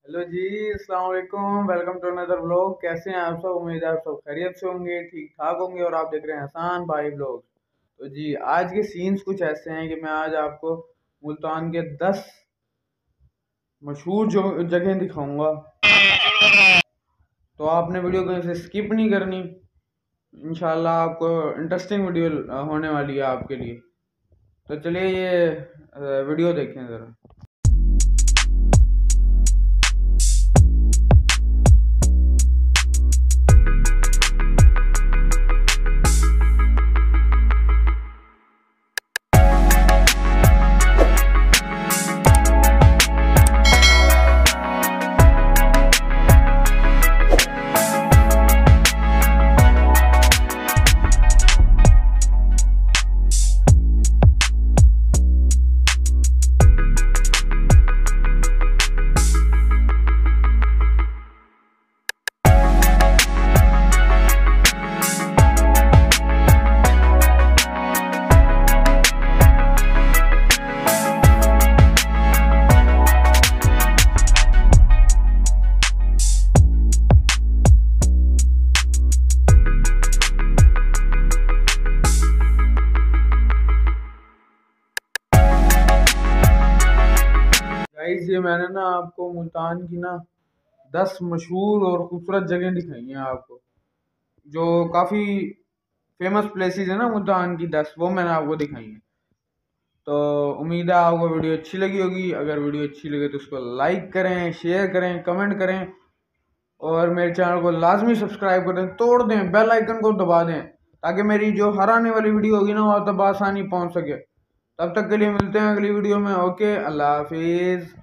Hello ji, अस्सलाम वालेकुम। Welcome to another vlog. कैसे हैं आप सब? उम्मीद है आप सब खैरियत से होंगे, ठीक ठाक होंगे। और आप देख रहे हैं हसान भाई व्लॉग। तो जी, आज के सीन्स कुछ ऐसे हैं कि मैं आज आपको मुल्तान के 10 मशहूर जो जगह दिखाऊंगा। तो आपने वीडियो को ऐसे स्किप नहीं करनी। इंशाल्लाह आपको इंटरेस्टिंग वीडियो होने वाली है आपके लिए। तो चलिए ये वीडियो देखें ज़रा। गाइस, ये मैंने ना आपको मुल्तान की ना 10 मशहूर और खूबसूरत जगह दिखाई हैं आपको, जो काफ़ी फेमस प्लेसेस है ना मुल्तान की 10, वो मैंने आपको दिखाई हैं। तो उम्मीद है आपको वीडियो अच्छी लगी होगी। अगर वीडियो अच्छी लगे तो उसको लाइक करें, शेयर करें, कमेंट करें और मेरे चैनल को लाजमी सब्सक्राइब कर दें, तोड़ दें, बेल आइकन को दबा दें ताकि मेरी जो हर आने वाली वीडियो होगी ना वो आप तक आसानी पहुंच सके। तब तक के लिए मिलते हैं अगली वीडियो में। ओके, अल्लाह हाफिज़।